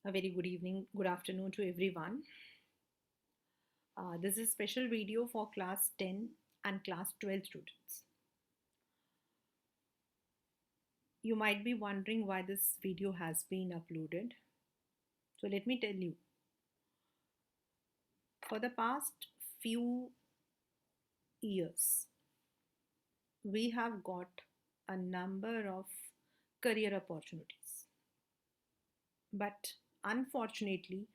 A very good evening, good afternoon to everyone. This is a special video for class 10 and class 12 students. You might be wondering why this video has been uploaded. So let me tell you, for the past few years, we have got a number of career opportunities. But unfortunately,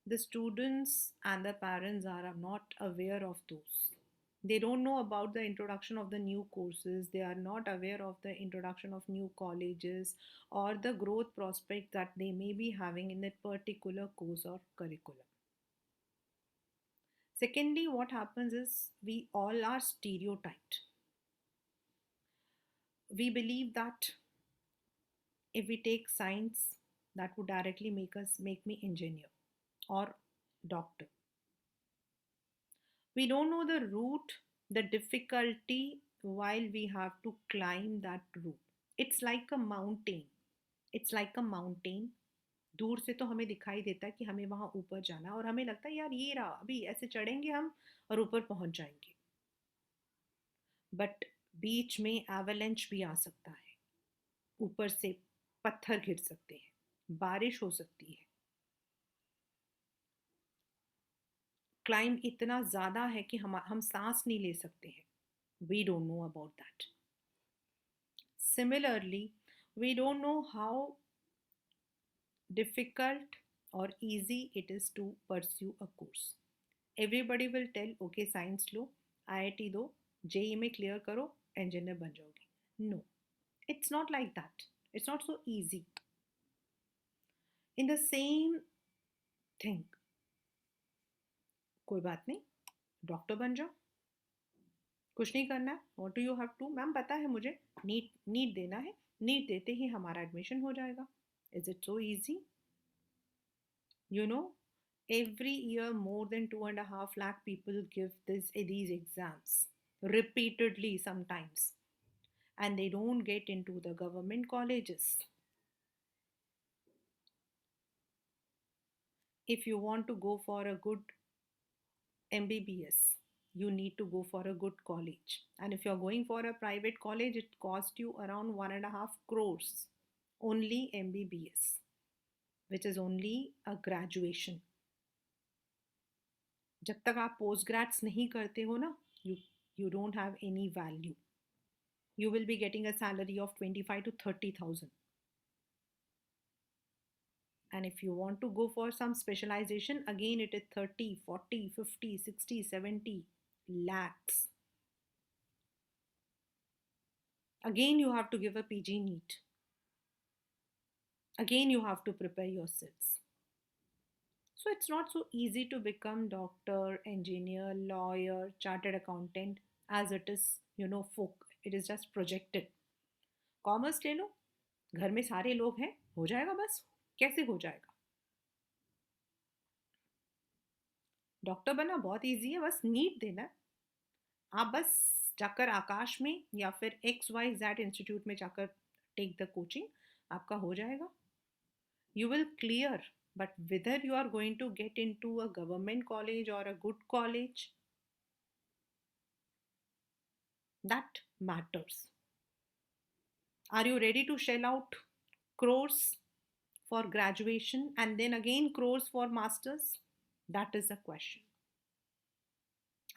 the students and the parents are not aware of those. They don't know about the introduction of the new courses. They are not aware of the introduction of new colleges or the growth prospect that they may be having in that particular course or curriculum. Secondly, what happens is we all are stereotyped. We believe that if we take science, that would directly make me engineer or doctor. We don't know the route, the difficulty while we have to climb that route. It's like a mountain. It's like a mountain. दूर से तो हमें दिखाई देता है कि हमें वहां ऊपर जाना है और हमें लगता है यार ये रहा अभी ऐसे चढ़ेंगे हम और ऊपर पहुंच जाएंगे. बट बीच में एवलेंच भी आ सकता है. ऊपर से पत्थर गिर सकते हैं, बारिश हो सकती है. क्लाइंब इतना ज़्यादा है कि हम सांस नहीं ले सकते हैं. We don't know about that. Similarly, we don't know how difficult or easy it is to pursue a course. Everybody will tell, okay, science low, IIT दो, JEE में clear करो, engineer बन जाओगे. No, it's not like that. It's not so easy. In the same thing, कोई बात नहीं, doctor बन जाओ, कुछ नहीं करना है. What do you have to, ma'am पता है मुझे, नीट नीट देना है, नीट देते ही हमारा एडमिशन हो जाएगा. Is it so easy? You know, every year more than 2.5 lakh people give these exams repeatedly sometimes, and they don't get into the government colleges. If you want to go for a good MBBS, you need to go for a good college. And if you're going for a private college, it costs you around 1.5 crores. Only MBBS, which is only a graduation. जब तक आप post grades नहीं करते हो ना, you don't have any value. You will be getting a salary of 25 to 30,000. And if you want to go for some specialization, again it is 30, 40, 50, 60, 70 lakhs. Again you have to give a PG NEET. Again you have to prepare yourselves. So it's not so easy to become doctor, engineer, lawyer, chartered accountant as it is, folk. It is just projected. Commerce ले लो, घर में सारे लोग हैं, हो जाएगा बस. कैसे हो जाएगा? डॉक्टर बनना बहुत इजी है, बस नीट देना है. आप बस जाकर आकाश में या फिर XYZ इंस्टीट्यूट में जाकर टेक द कोचिंग, आपका हो जाएगा. You will clear. But whether you are going to get into a government college और a good college, that matters. Are you ready to shell out crores for graduation and then again crores for masters? That is the question.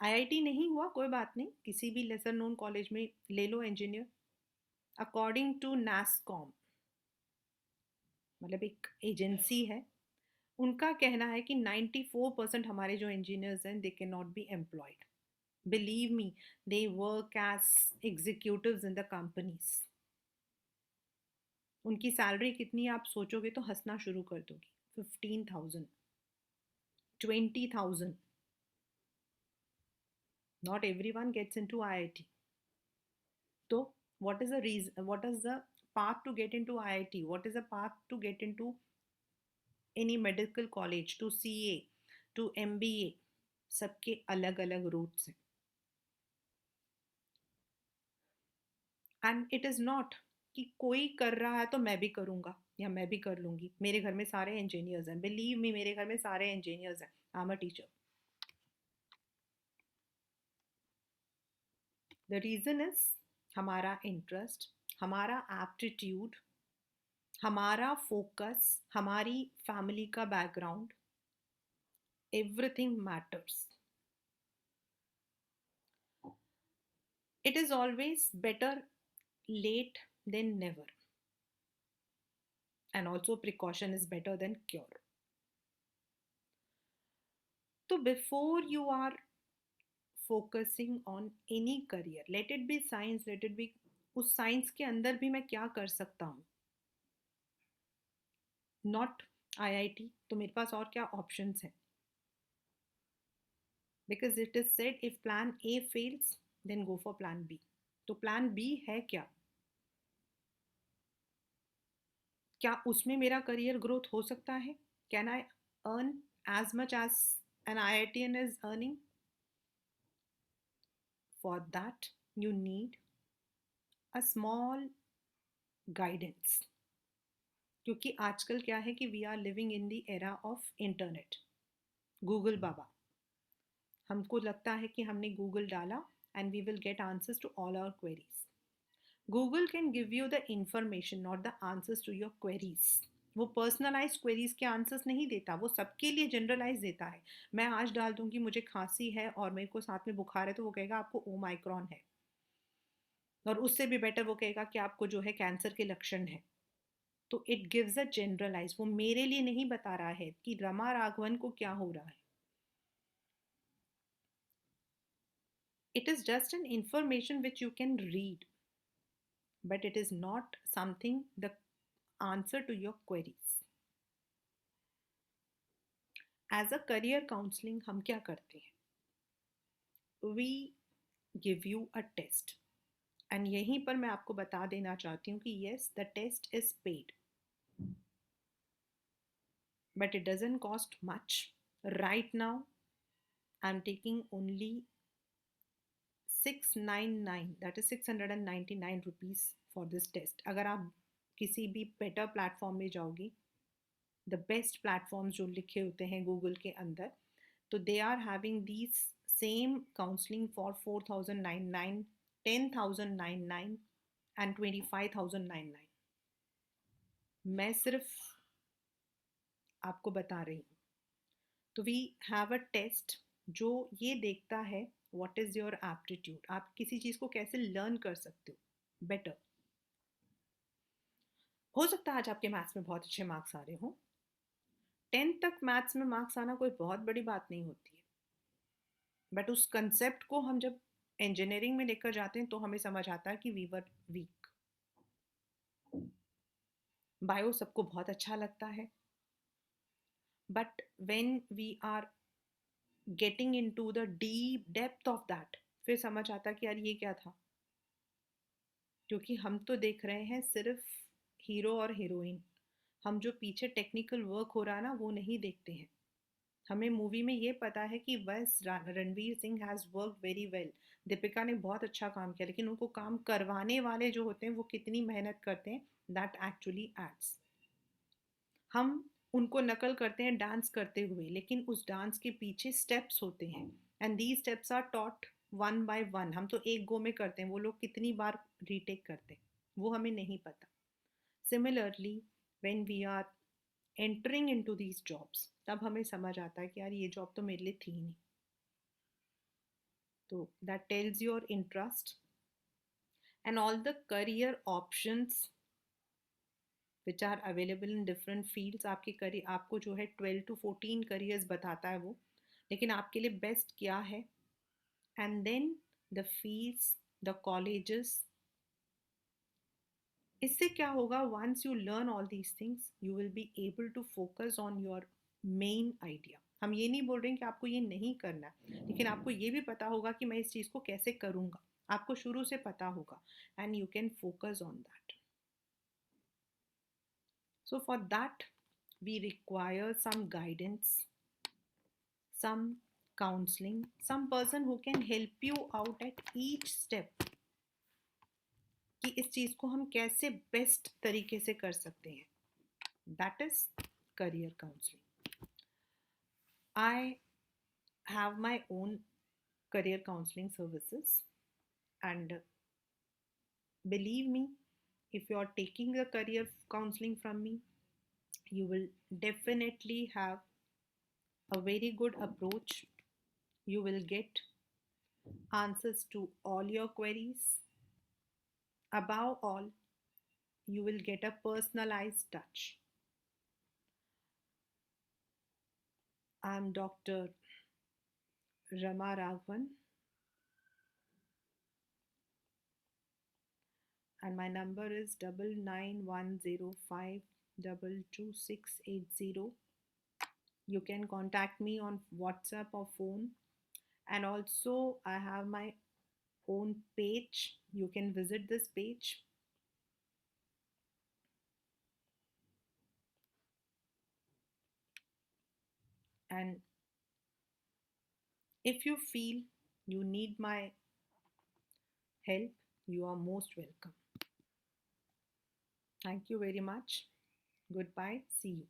IIT नहीं हुआ कोई बात नहीं, किसी भी lesser known college में ले लो इंजीनियर. अकॉर्डिंग टू NASSCOM, मतलब एक एजेंसी है, उनका कहना है कि 94% हमारे जो इंजीनियर्स हैं they can not be employed. Believe me, they work as executives in the companies. उनकी सैलरी कितनी आप सोचोगे तो हंसना शुरू कर दोगे. 15,000, 20,000. Not everyone gets into IIT. So what is the reason, what is the path to get into IIT? What is the path to get into any medical college, to CA, to MBA? सबके अलग अलग roots हैं. And it is not कि कोई कर रहा है तो मैं भी करूँगा या मैं भी कर लूँगी, मेरे घर में सारे इंजीनियर्स हैं, बिलीव मी मेरे घर में सारे इंजीनियर्स हैं, I am a teacher. The reason is हमारा इंटरेस्ट, हमारा एप्टीट्यूड, हमारा फोकस, हमारी फैमिली का background, everything matters. It is always better late than never, and also precaution is better than cure. तो before you are focusing on any career, let it be science, let it be, उस science के अंदर भी मैं क्या कर सकता हूँ, नॉट आईआईटी, तो मेरे पास और क्या ऑप्शंस हैं? Because it is said if plan A fails then go for plan B. तो प्लान बी है क्या? क्या उसमें मेरा करियर ग्रोथ हो सकता है? Can I earn as much as an IITian is earning? For that you need a small guidance, क्योंकि आजकल क्या है कि we are living in the era of internet. Google बाबा, हमको लगता है कि हमने गूगल डाला and we will get answers to all our queries. Google can give you the information, not the answers to your queries. वो personalise queries के answers नहीं देता, वो सबके लिए जनरलाइज देता है। मैं आज डाल दूंगी मुझे खांसी है और मेरे को साथ में बुखार है, तो वो कहेगा आपको ओमाइक्रॉन है, और उससे भी बेटर वो कहेगा कि आपको जो है कैंसर के लक्षण है। तो इट गिव्स अ जनरलाइज, वो मेरे लिए नहीं बता रहा है कि रमा राघवन को क्या हो रहा है। It is just an information which you can read, but it is not something the answer to your queries. As a career counseling हम क्या करते हैं? We give you a test, and यहीं पर मैं आपको बता देना चाहती हूँ कि yes, the test is paid, but it doesn't cost much. Right now I'm taking only 699, that is 699 rupees for this test. अगर आप किसी भी बेटर प्लेटफॉर्म में जाओगी, द बेस्ट प्लेटफॉर्म्स जो लिखे होते हैं गूगल के अंदर, तो they are having these same counselling for 4,099, 10,099 and 25,099। मैं सिर्फ आपको बता रही हूँ। तो वी हैव अ टेस्ट जो ये देखता है व्हाट इज़ योर एप्टीट्यूड, आप किसी चीज़ को कैसे लर्न कर सकते हो बेटर। हो सकता है आज आपके मैथ्स में बहुत अच्छे मार्क्स आ रहे हो, 10th तक मैथ्स में मार्क्स आना कोई बहुत बड़ी बात नहीं होती है, बट उस कंसेप्ट को हम जब इंजीनियरिंग में लेकर जाते हैं तो हमें समझ आता है कि वी वर वीक। बायो सबको बहुत अच्छा लगता है, but when we are getting into the deep depth of that, फिर समझ आता है कि यार ये क्या था। क्योंकि हम तो देख रहे हैं सिर्फ हीरो और हीरोइन, हम जो पीछे टेक्निकल वर्क हो रहा है ना वो नहीं देखते हैं। हमें मूवी में ये पता है कि बस Ranveer Singh has work very well, Deepika ने बहुत अच्छा काम किया, लेकिन उनको काम करवाने वाले जो होते हैं वो कितनी मेहनत करते हैं, दैट एक्चुअली एड्स। हम उनको नकल करते हैं डांस करते हुए, लेकिन उस डांस के पीछे स्टेप्स होते हैं, and these steps are taught one by one. हम तो एक गो में करते हैं, वो लोग कितनी बार रीटेक करते हैं वो हमें नहीं पता। Similarly when we are entering into these jobs, तब हमें समझ आता है कि यार ये जॉब तो मेरे लिए थी नहीं। तो that tells your interest and all the career options which are available in different fields। आपके करियर आपको जो है 12 to 14 करियर्स बताता है वो, लेकिन आपके लिए बेस्ट क्या है, and then the fees, the colleges. इससे क्या होगा, once you learn all these things you will be able to focus on your main idea. हम ये नहीं बोल रहे हैं कि आपको ये नहीं करना है, लेकिन आपको ये भी पता होगा कि मैं इस चीज़ को कैसे करूँगा, आपको शुरू से पता होगा, and you can focus on that. So for that we require some guidance, some counseling, some person who can help you out at each step, कि इस चीज़ को हम कैसे बेस्ट तरीके से कर सकते हैं. That is career counselling. I have my own career counseling services, and believe me, if you are taking the career counseling from me, you will definitely have a very good approach. You will get answers to all your queries. Above all, you will get a personalized touch. I'm Dr. Rama Raghavan, and my number is 9910522680. You can contact me on WhatsApp or phone, and also I have my own page. You can visit this page. And if you feel you need my help, you are most welcome. Thank you very much. Goodbye. See you.